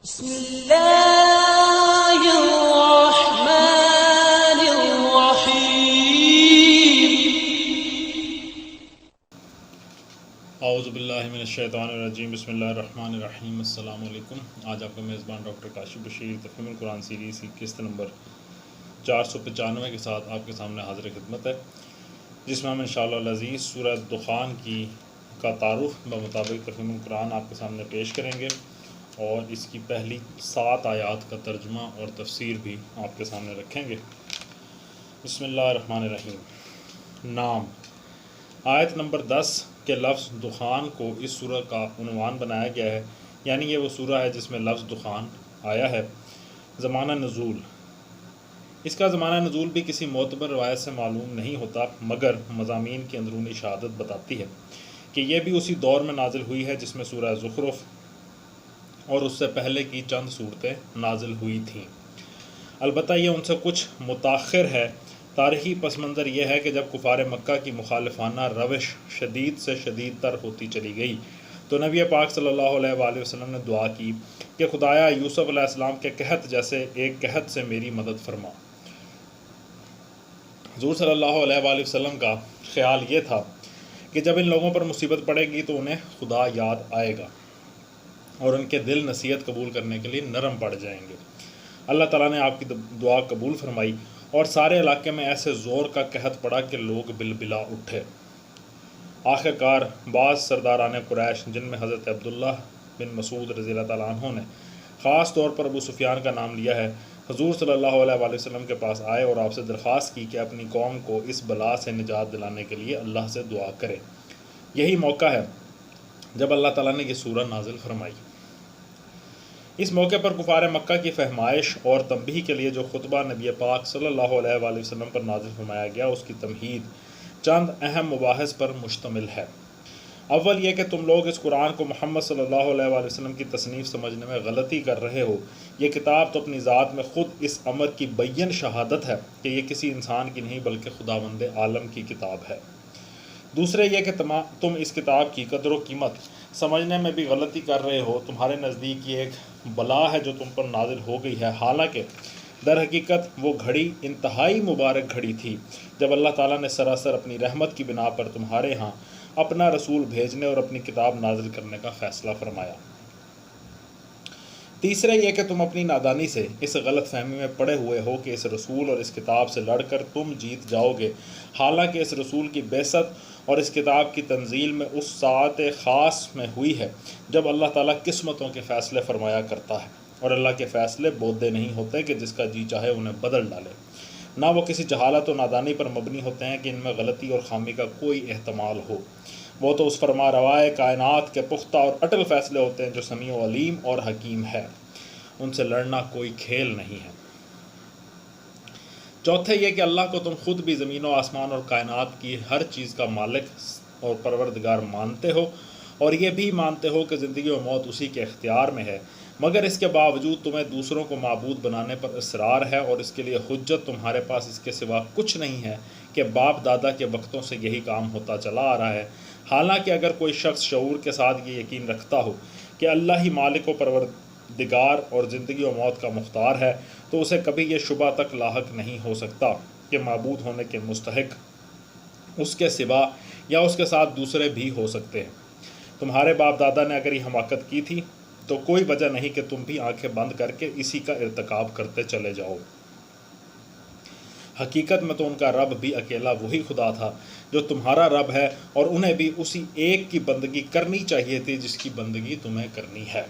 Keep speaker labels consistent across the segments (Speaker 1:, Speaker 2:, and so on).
Speaker 1: بسم اللہ الرحمن الرحیم۔
Speaker 2: اعوذ باللہ من الشیطان الرجیم، بسم اللہ الرحمن الرحیم۔ السلام علیکم۔ آج آپ کا میزبان ڈاکٹر کاشف بشیر تفہیم القرآن سیریز کی قسط نمبر 495 کے ساتھ آپ کے سامنے حاضر خدمت ہے، جس میں ہم انشاءاللہ العزیز سورہ دخان کا تعارف بمطابق تفہیم القرآن آپ کے سامنے پیش کریں گے، اور اس کی پہلی 7 آیات کا ترجمہ اور تفسیر بھی آپ کے سامنے رکھیں گے۔ بسم اللہ الرحمن الرحیم۔ نام۔ آیت نمبر 10 کے لفظ دخان کو اس سورہ کا عنوان بنایا گیا ہے، یعنی یہ وہ سورہ ہے جس میں لفظ دخان آیا ہے۔ زمانہ نزول۔ اس کا زمانہ نزول بھی کسی معتبر روایت سے معلوم نہیں ہوتا، مگر مضامین کی اندرونی شہادت بتاتی ہے کہ یہ بھی اسی دور میں نازل ہوئی ہے جس میں سورہ زخرف اور اس سے پہلے کی چند صورتیں نازل ہوئی تھیں۔ البتہ یہ ان سے کچھ متاخر ہے۔ تاریخی پس منظر یہ ہے کہ جب کفار مکہ کی مخالفانہ روش شدید سے شدید تر ہوتی چلی گئی تو نبی پاک صلی اللہ علیہ وآلہ وسلم نے دعا کی کہ خدایا یوسف علیہ السلام کے قحط جیسے ایک قحط سے میری مدد فرما۔ حضور صلی اللہ علیہ وآلہ وسلم کا خیال یہ تھا کہ جب ان لوگوں پر مصیبت پڑے گی تو انہیں خدا یاد آئے گا اور ان کے دل نصیحت قبول کرنے کے لیے نرم پڑ جائیں گے۔ اللہ تعالیٰ نے آپ کی دعا قبول فرمائی اور سارے علاقے میں ایسے زور کا قحط پڑا کہ لوگ بلبلا اٹھے۔ آخر کار بعض سرداران قریش، جن میں حضرت عبداللہ بن مسعود رضی اللہ تعالیٰ عنہ نے خاص طور پر ابو سفیان کا نام لیا ہے، حضور صلی اللہ علیہ وآلہ وسلم کے پاس آئے اور آپ سے درخواست کی کہ اپنی قوم کو اس بلا سے نجات دلانے کے لیے اللہ سے دعا کرے۔ یہی موقع ہے جب اللہ تعالیٰ نے یہ سورہ نازل فرمائی۔ اس موقع پر کفار مکہ کی فہمائش اور تنبیہ کے لیے جو خطبہ نبی پاک صلی اللہ علیہ وآلہ وسلم پر نازل فرمایا گیا، اس کی تمہید چند اہم مباحث پر مشتمل ہے۔ اول یہ کہ تم لوگ اس قرآن کو محمد صلی اللہ علیہ وآلہ وسلم کی تصنیف سمجھنے میں غلطی کر رہے ہو۔ یہ کتاب تو اپنی ذات میں خود اس امر کی بین شہادت ہے کہ یہ کسی انسان کی نہیں بلکہ خداوند عالم کی کتاب ہے۔ دوسرے یہ کہ تم اس کتاب کی قدر و قیمت سمجھنے میں بھی غلطی کر رہے ہو۔ تمہارے نزدیک یہ ایک بلا ہے جو تم پر نازل ہو گئی ہے، حالانکہ در حقیقت وہ گھڑی انتہائی مبارک گھڑی تھی جب اللہ تعالیٰ نے سراسر اپنی رحمت کی بنا پر تمہارے ہاں اپنا رسول بھیجنے اور اپنی کتاب نازل کرنے کا فیصلہ فرمایا۔ تیسرے یہ کہ تم اپنی نادانی سے اس غلط فہمی میں پڑے ہوئے ہو کہ اس رسول اور اس کتاب سے لڑ کر تم جیت جاؤ گے، حالانکہ اس رسول کی بعثت اور اس کتاب کی تنزیل میں اس ساعت خاص میں ہوئی ہے جب اللہ تعالیٰ قسمتوں کے فیصلے فرمایا کرتا ہے، اور اللہ کے فیصلے بودے نہیں ہوتے کہ جس کا جی چاہے انہیں بدل ڈالے۔ نہ وہ کسی جہالت و نادانی پر مبنی ہوتے ہیں کہ ان میں غلطی اور خامی کا کوئی احتمال ہو۔ وہ تو اس فرما روائے کائنات کے پختہ اور اٹل فیصلے ہوتے ہیں جو سمیع و علیم اور حکیم ہے، ان سے لڑنا کوئی کھیل نہیں ہے۔ چوتھے یہ کہ اللہ کو تم خود بھی زمین و آسمان اور کائنات کی ہر چیز کا مالک اور پروردگار مانتے ہو، اور یہ بھی مانتے ہو کہ زندگی و موت اسی کے اختیار میں ہے، مگر اس کے باوجود تمہیں دوسروں کو معبود بنانے پر اصرار ہے، اور اس کے لیے حجت تمہارے پاس اس کے سوا کچھ نہیں ہے کہ باپ دادا کے وقتوں سے یہی کام ہوتا چلا آ رہا ہے۔ حالانکہ اگر کوئی شخص شعور کے ساتھ یہ یقین رکھتا ہو کہ اللہ ہی مالک و پروردگار اور زندگی و موت کا مختار ہے، تو اسے کبھی یہ شبہ تک لاحق نہیں ہو سکتا کہ معبود ہونے کے مستحق اس کے سوا یا اس کے ساتھ دوسرے بھی ہو سکتے ہیں۔ تمہارے باپ دادا نے اگر یہ حماقت کی تھی تو کوئی وجہ نہیں کہ تم بھی آنکھیں بند کر کے اسی کا ارتکاب کرتے چلے جاؤ۔ حقیقت میں تو ان کا رب بھی اکیلا وہی خدا تھا جو تمہارا رب ہے، اور انہیں بھی اسی ایک کی بندگی کرنی چاہیے تھی جس کی بندگی تمہیں کرنی ہے۔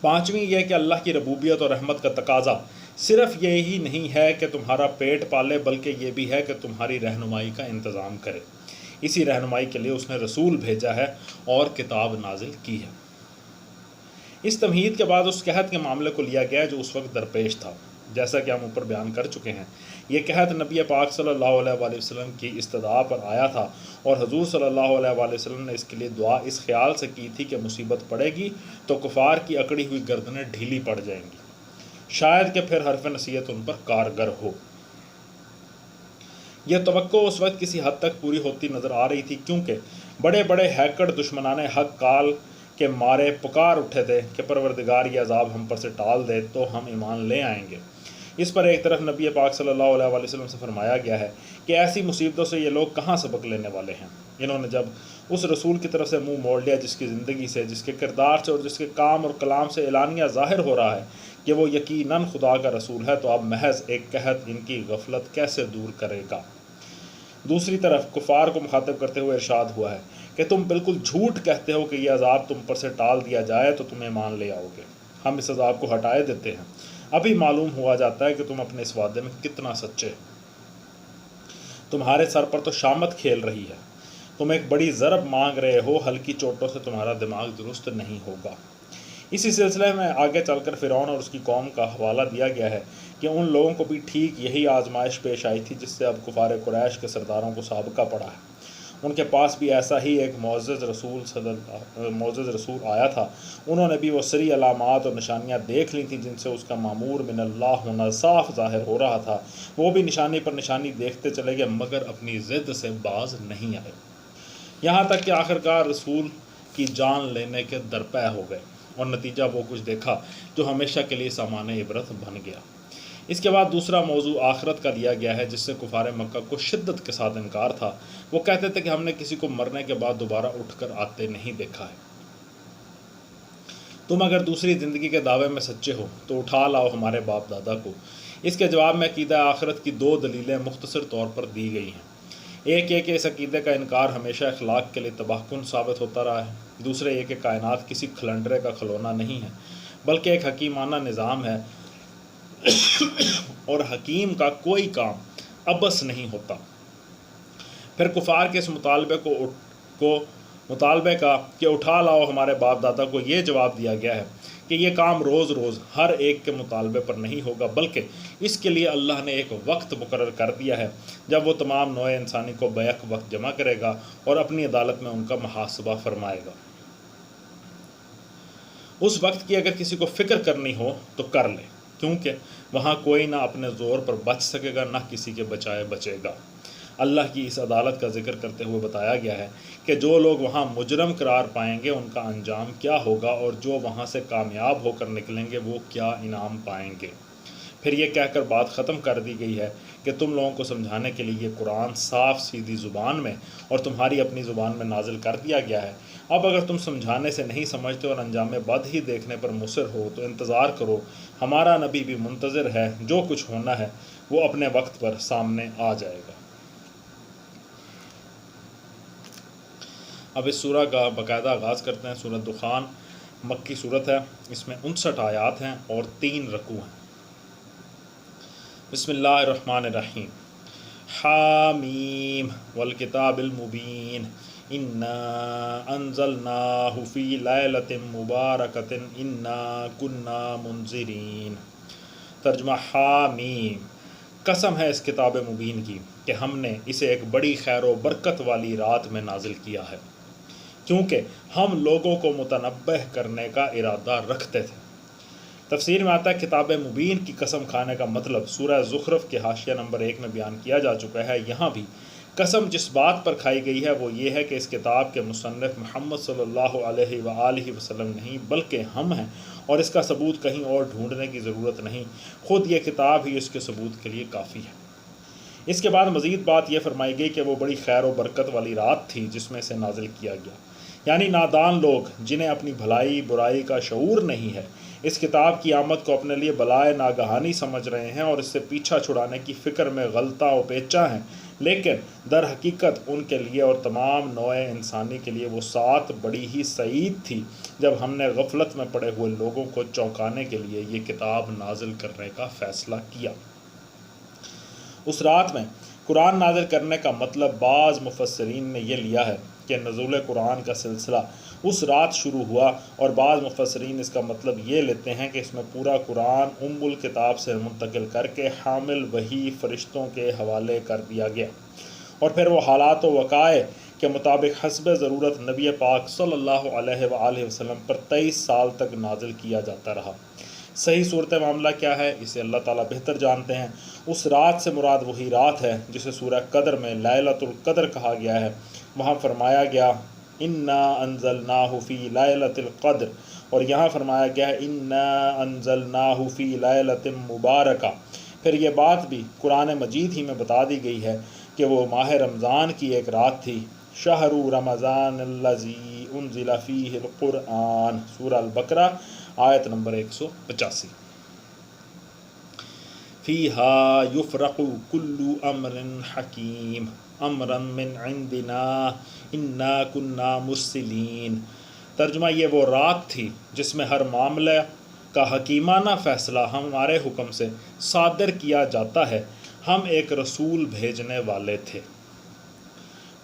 Speaker 2: پانچویں یہ کہ اللہ کی ربوبیت اور رحمت کا تقاضا صرف یہی نہیں ہے کہ تمہارا پیٹ پالے، بلکہ یہ بھی ہے کہ تمہاری رہنمائی کا انتظام کرے۔ اسی رہنمائی کے لیے اس نے رسول بھیجا ہے اور کتاب نازل کی ہے۔ اس تمہید کے بعد اس قحط کے معاملے کو لیا گیا جو اس وقت درپیش تھا۔ جیسا کہ ہم اوپر بیان کر چکے ہیں، یہ قحط نبی پاک صلی اللہ علیہ وآلہ وسلم کی استدعا پر آیا تھا، اور حضور صلی اللہ علیہ وآلہ وسلم نے اس کے لیے دعا اس خیال سے کی تھی کہ مصیبت پڑے گی تو کفار کی اکڑی ہوئی گردنیں ڈھیلی پڑ جائیں گی، شاید کہ پھر حرف نصیحت ان پر کارگر ہو۔ یہ توقع اس وقت کسی حد تک پوری ہوتی نظر آ رہی تھی، کیونکہ بڑے بڑے ہیکڑ دشمنان حق کال کہ مارے پکار اٹھے تھے کہ پروردگار یہ عذاب ہم پر سے ٹال دے تو ہم ایمان لے آئیں گے۔ اس پر ایک طرف نبی پاک صلی اللہ علیہ وآلہ وسلم سے فرمایا گیا ہے کہ ایسی مصیبتوں سے یہ لوگ کہاں سبق لینے والے ہیں۔ انہوں نے جب اس رسول کی طرف سے منہ موڑ لیا جس کی زندگی سے، جس کے کردار سے اور جس کے کام اور کلام سے اعلانیہ ظاہر ہو رہا ہے کہ وہ یقیناً خدا کا رسول ہے، تو اب محض ایک قحط ان کی غفلت کیسے دور کرے گا۔ دوسری طرف کفار کو مخاطب کرتے ہوئے ارشاد ہوا ہے کہ تم بالکل جھوٹ کہتے ہو کہ یہ عذاب تم پر سے ٹال دیا جائے تو تم ایمان لے آؤ گے۔ ہم اس عذاب کو ہٹائے دیتے ہیں، ابھی معلوم ہوا جاتا ہے کہ تم اپنے اس وعدے میں کتنا سچے ہو۔ تمہارے سر پر تو شامت کھیل رہی ہے، تم ایک بڑی ضرب مانگ رہے ہو، ہلکی چوٹوں سے تمہارا دماغ درست نہیں ہوگا۔ اسی سلسلے میں آگے چل کر فرعون اور اس کی قوم کا حوالہ دیا گیا ہے کہ ان لوگوں کو بھی ٹھیک یہی آزمائش پیش آئی تھی جس سے اب کفار قریش کے سرداروں کو سابقہ پڑا ہے۔ ان کے پاس بھی ایسا ہی ایک معزز رسول آیا تھا، انہوں نے بھی وہ سری علامات اور نشانیاں دیکھ لی تھیں جن سے اس کا مامور من اللہ ہونا صاف ظاہر ہو رہا تھا۔ وہ بھی نشانی پر نشانی دیکھتے چلے گئے مگر اپنی ضد سے باز نہیں آئے، یہاں تک کہ آخرکار رسول کی جان لینے کے درپے ہو گئے، اور نتیجہ وہ کچھ دیکھا جو ہمیشہ کے لیے سامان عبرت بن گیا۔ اس کے بعد دوسرا موضوع آخرت کا دیا گیا ہے جس سے کفار مکہ کو شدت کے ساتھ انکار تھا۔ وہ کہتے تھے کہ ہم نے کسی کو مرنے کے بعد دوبارہ اٹھ کر آتے نہیں دیکھا ہے۔ تم اگر دوسری زندگی کے دعوے میں سچے ہو تو اٹھا لاؤ ہمارے باپ دادا کو۔ اس کے جواب میں عقیدہ آخرت کی دو دلیلیں مختصر طور پر دی گئی ہیں۔ ایک یہ کہ اس عقیدے کا انکار ہمیشہ اخلاق کے لیے تباہ کن ثابت ہوتا رہا ہے۔ دوسرے یہ کہ کائنات کسی کھلنڈرے کا کھلونا نہیں ہے بلکہ ایک حکیمانہ نظام ہے، اور حکیم کا کوئی کام عبث نہیں ہوتا۔ پھر کفار کے اس مطالبے کا کہ اٹھا لاؤ ہمارے باپ دادا کو یہ جواب دیا گیا ہے کہ یہ کام روز روز ہر ایک کے مطالبے پر نہیں ہوگا، بلکہ اس کے لیے اللہ نے ایک وقت مقرر کر دیا ہے جب وہ تمام نوع انسانی کو بیک وقت جمع کرے گا اور اپنی عدالت میں ان کا محاسبہ فرمائے گا۔ اس وقت کی اگر کسی کو فکر کرنی ہو تو کر لے، کیونکہ وہاں کوئی نہ اپنے زور پر بچ سکے گا نہ کسی کے بچائے بچے گا۔ اللہ کی اس عدالت کا ذکر کرتے ہوئے بتایا گیا ہے کہ جو لوگ وہاں مجرم قرار پائیں گے ان کا انجام کیا ہوگا، اور جو وہاں سے کامیاب ہو کر نکلیں گے وہ کیا انعام پائیں گے۔ پھر یہ کہہ کر بات ختم کر دی گئی ہے کہ تم لوگوں کو سمجھانے کے لیے یہ قرآن صاف سیدھی زبان میں اور تمہاری اپنی زبان میں نازل کر دیا گیا ہے۔ اب اگر تم سمجھانے سے نہیں سمجھتے اور انجام بد ہی دیکھنے پر مصر ہو تو انتظار کرو، ہمارا نبی بھی منتظر ہے، جو کچھ ہونا ہے وہ اپنے وقت پر سامنے آ جائے گا۔ اب اس سورہ کا باقاعدہ آغاز کرتے ہیں۔ سورۃ دخان مکی صورت ہے، اس میں 59 آیات ہیں اور 3 رکوع ہیں۔ بسم اللہ الرحمن الرحیم۔ حامیم والکتاب المبین انا انزلناہ فی لیلۃ مبارکۃ انا کنا منذرین۔ ترجمہ: حامیم، قسم ہے اس کتاب مبین کی کہ ہم نے اسے ایک بڑی خیر و برکت والی رات میں نازل کیا ہے، کیونکہ ہم لوگوں کو متنبہ کرنے کا ارادہ رکھتے تھے۔ تفسیر میں آتا ہے کتاب مبین کی قسم کھانے کا مطلب سورہ زخرف کے حاشیہ نمبر 1 میں بیان کیا جا چکا ہے۔ یہاں بھی قسم جس بات پر کھائی گئی ہے وہ یہ ہے کہ اس کتاب کے مصنف محمد صلی اللہ علیہ وآلہ وسلم نہیں بلکہ ہم ہیں، اور اس کا ثبوت کہیں اور ڈھونڈنے کی ضرورت نہیں، خود یہ کتاب ہی اس کے ثبوت کے لیے کافی ہے۔ اس کے بعد مزید بات یہ فرمائی گئی کہ وہ بڑی خیر و برکت والی رات تھی جس میں اسے نازل کیا گیا، یعنی نادان لوگ جنہیں اپنی بھلائی برائی کا شعور نہیں ہے اس کتاب کی آمد کو اپنے لیے بلائے ناگہانی سمجھ رہے ہیں اور اس سے پیچھا چھڑانے کی فکر میں غلطہ و پیچا ہیں، لیکن در حقیقت ان کے لیے اور تمام نوع انسانی کے لیے وہ سات بڑی ہی سعید تھی جب ہم نے غفلت میں پڑے ہوئے لوگوں کو چونکانے کے لیے یہ کتاب نازل کرنے کا فیصلہ کیا۔ اس رات میں قرآن نازل کرنے کا مطلب بعض مفسرین نے یہ لیا ہے کہ نزول قرآن کا سلسلہ اس رات شروع ہوا، اور بعض مفسرین اس کا مطلب یہ لیتے ہیں کہ اس میں پورا قرآن ام الکتاب سے منتقل کر کے حامل وحی فرشتوں کے حوالے کر دیا گیا، اور پھر وہ حالات و وقائع کے مطابق حسب ضرورت نبی پاک صلی اللہ علیہ وآلہ وسلم پر 23 سال تک نازل کیا جاتا رہا۔ صحیح صورت معاملہ کیا ہے اسے اللہ تعالیٰ بہتر جانتے ہیں۔ اس رات سے مراد وہی رات ہے جسے سورہ قدر میں لیلۃ القدر کہا گیا ہے۔ وہاں فرمایا گیا انا انزلناہ فی لیلۃ القدر، اور یہاں فرمایا گیا ہے انا انزلناہ فی لیلۃ مبارکہ۔ پھر یہ بات بھی قرآن مجید ہی میں بتا دی گئی ہے کہ وہ ماہ رمضان کی ایک رات تھی۔ شہر رمضان الذی انزل فیہ القرآن، سورہ البقرہ آیت نمبر 185۔ فیہا یفرق کل امر حکیم امرا من عندنا انا کنا مرسلین۔ ترجمہ یہ وہ رات تھی جس میں ہر معاملہ کا حکیمانہ فیصلہ ہمارے حکم سے صادر کیا جاتا ہے، ہم ایک رسول بھیجنے والے تھے۔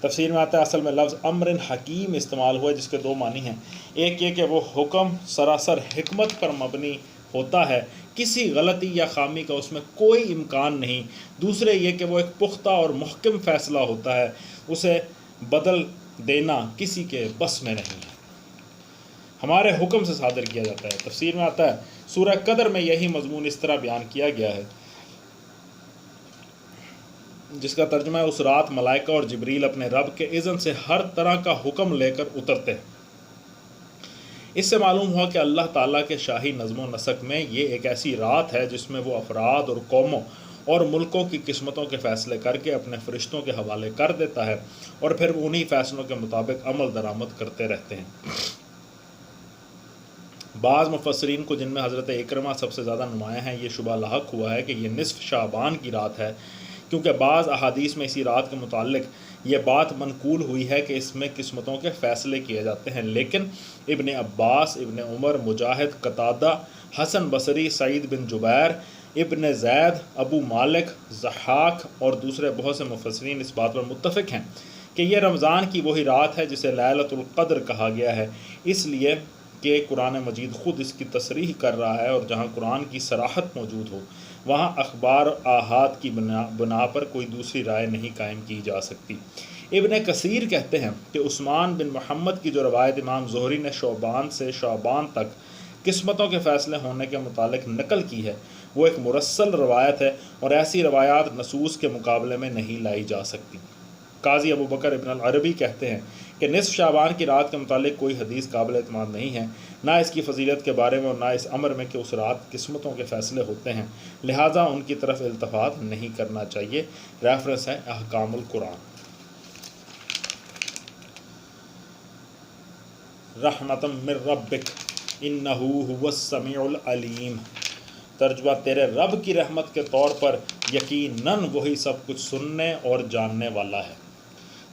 Speaker 2: تفسیر میں آتا ہے اصل میں لفظ امر حکیم استعمال ہوا ہے جس کے دو معنی ہیں۔ ایک یہ کہ وہ حکم سراسر حکمت پر مبنی ہوتا ہے، کسی غلطی یا خامی کا اس میں کوئی امکان نہیں۔ دوسرے یہ کہ وہ ایک پختہ اور محکم فیصلہ ہوتا ہے، اسے بدل دینا کسی کے بس میں نہیں ہے، ہمارے حکم سے صادر کیا جاتا ہے۔ تفسیر میں آتا ہے سورہ قدر میں یہی مضمون اس طرح بیان کیا گیا ہے، جس کا ترجمہ ہے اس رات ملائکہ اور جبریل اپنے رب کے اذن سے ہر طرح کا حکم لے کر اترتے ہیں۔ اس سے معلوم ہوا کہ اللہ تعالیٰ کے شاہی نظم و نسق میں یہ ایک ایسی رات ہے جس میں وہ افراد اور قوموں اور ملکوں کی قسمتوں کے فیصلے کر کے اپنے فرشتوں کے حوالے کر دیتا ہے، اور پھر وہ انہی فیصلوں کے مطابق عمل درآمد کرتے رہتے ہیں۔ بعض مفسرین کو، جن میں حضرت اکرمہ سب سے زیادہ نمایاں ہیں، یہ شبہ لاحق ہوا ہے کہ یہ نصف شعبان کی رات ہے، کیونکہ بعض احادیث میں اسی رات کے متعلق یہ بات منقول ہوئی ہے کہ اس میں قسمتوں کے فیصلے کیے جاتے ہیں، لیکن ابن عباس، ابن عمر، مجاہد، قتادہ، حسن بصری، سعید بن جبیر، ابن زید، ابو مالک، ضحاک اور دوسرے بہت سے مفسرین اس بات پر متفق ہیں کہ یہ رمضان کی وہی رات ہے جسے لیلۃ القدر کہا گیا ہے، اس لیے کہ قرآن مجید خود اس کی تصریح کر رہا ہے، اور جہاں قرآن کی صراحت موجود ہو وہاں اخبار آحاد کی بنا پر کوئی دوسری رائے نہیں قائم کی جا سکتی۔ ابن کثیر کہتے ہیں کہ عثمان بن محمد کی جو روایت امام زہری نے شعبان سے شعبان تک قسمتوں کے فیصلے ہونے کے متعلق نقل کی ہے، وہ ایک مرسل روایت ہے، اور ایسی روایات نصوص کے مقابلے میں نہیں لائی جا سکتی۔ قاضی ابو بکر ابن العربی کہتے ہیں کہ نصف شعبان کی رات کے متعلق کوئی حدیث قابل اعتماد نہیں ہے، نہ اس کی فضیلت کے بارے میں اور نہ اس امر میں کہ اس رات قسمتوں کے فیصلے ہوتے ہیں، لہٰذا ان کی طرف التفات نہیں کرنا چاہیے۔ ریفرنس ہے احکام القرآن۔ رحمتم من ربک انہ هو السمیع العلیم۔ ترجمہ تیرے رب کی رحمت کے طور پر یقیناً وہی سب کچھ سننے اور جاننے والا ہے۔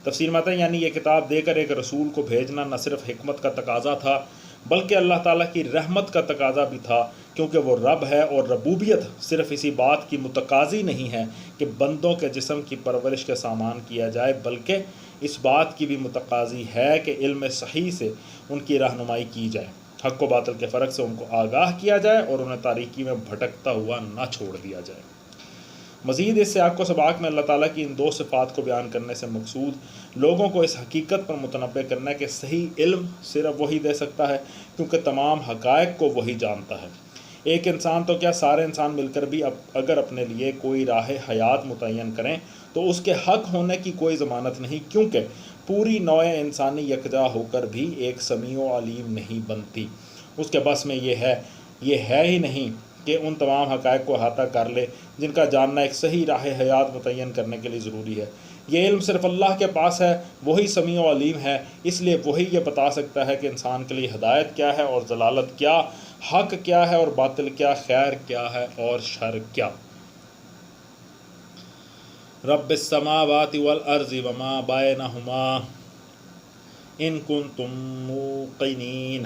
Speaker 2: تفسیر میں آتا ہے یعنی یہ کتاب دے کر ایک رسول کو بھیجنا نہ صرف حکمت کا تقاضا تھا بلکہ اللہ تعالیٰ کی رحمت کا تقاضا بھی تھا، کیونکہ وہ رب ہے، اور ربوبیت صرف اسی بات کی متقاضی نہیں ہے کہ بندوں کے جسم کی پرورش کے سامان کیا جائے، بلکہ اس بات کی بھی متقاضی ہے کہ علم صحیح سے ان کی رہنمائی کی جائے، حق و باطل کے فرق سے ان کو آگاہ کیا جائے، اور انہیں تاریکی میں بھٹکتا ہوا نہ چھوڑ دیا جائے۔ مزید اس سیاق و سباق میں اللہ تعالیٰ کی ان دو صفات کو بیان کرنے سے مقصود لوگوں کو اس حقیقت پر متنبع کرنا ہے کہ صحیح علم صرف وہی دے سکتا ہے، کیونکہ تمام حقائق کو وہی جانتا ہے۔ ایک انسان تو کیا سارے انسان مل کر بھی اگر اپنے لیے کوئی راہ حیات متعین کریں تو اس کے حق ہونے کی کوئی ضمانت نہیں، کیونکہ پوری نوع انسانی یکجا ہو کر بھی ایک سمیع و علیم نہیں بنتی۔ اس کے بس میں یہ ہے ہی نہیں کہ ان تمام حقائق کو احاطہ کر لے جن کا جاننا ایک صحیح راہ حیات متعین کرنے کے لیے ضروری ہے۔ یہ علم صرف اللہ کے پاس ہے، وہی سمیع و علیم ہے، اس لیے وہی یہ بتا سکتا ہے کہ انسان کے لیے ہدایت کیا ہے اور ضلالت کیا، حق کیا ہے اور باطل کیا، خیر کیا ہے اور شر کیا۔ رب السماوات والارض وما بینہما ان کنتم موقنین۔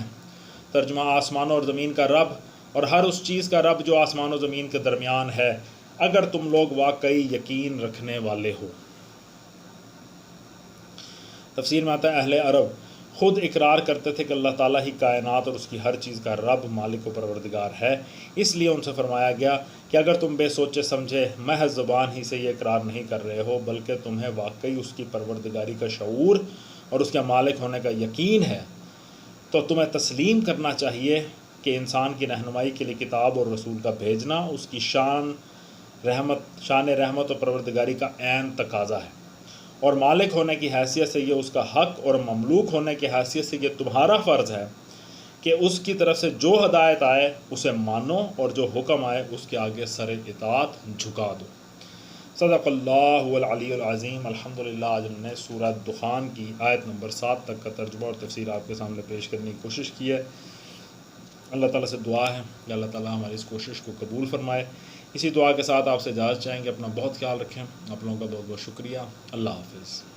Speaker 2: ترجمہ آسمانوں اور زمین کا رب اور ہر اس چیز کا رب جو آسمان و زمین کے درمیان ہے، اگر تم لوگ واقعی یقین رکھنے والے ہو۔ تفسیر میں آتا ہے اہل عرب خود اقرار کرتے تھے کہ اللہ تعالیٰ ہی کائنات اور اس کی ہر چیز کا رب، مالک و پروردگار ہے، اس لیے ان سے فرمایا گیا کہ اگر تم بے سوچے سمجھے محض زبان ہی سے یہ اقرار نہیں کر رہے ہو بلکہ تمہیں واقعی اس کی پروردگاری کا شعور اور اس کے مالک ہونے کا یقین ہے، تو تمہیں تسلیم کرنا چاہیے کہ انسان کی رہنمائی کے لیے کتاب اور رسول کا بھیجنا اس کی شان رحمت و پروردگاری کا عین تقاضا ہے، اور مالک ہونے کی حیثیت سے یہ اس کا حق اور مملوک ہونے کی حیثیت سے یہ تمہارا فرض ہے کہ اس کی طرف سے جو ہدایت آئے اسے مانو اور جو حکم آئے اس کے آگے سر اطاعت جھکا دو۔ صدق اللہ العلی العظیم۔ الحمدللہ آج ہم نے سورہ دخان کی آیت نمبر 7 تک کا ترجمہ اور تفسیر آپ کے سامنے پیش کرنے کی کوشش کی ہے۔ اللہ تعالیٰ سے دعا ہے کہ اللہ تعالیٰ ہماری اس کوشش کو قبول فرمائے۔ اسی دعا کے ساتھ آپ سے اجازت چاہیں گے، اپنا بہت خیال رکھیں۔ آپ لوگوں کا بہت بہت شکریہ۔ اللہ حافظ۔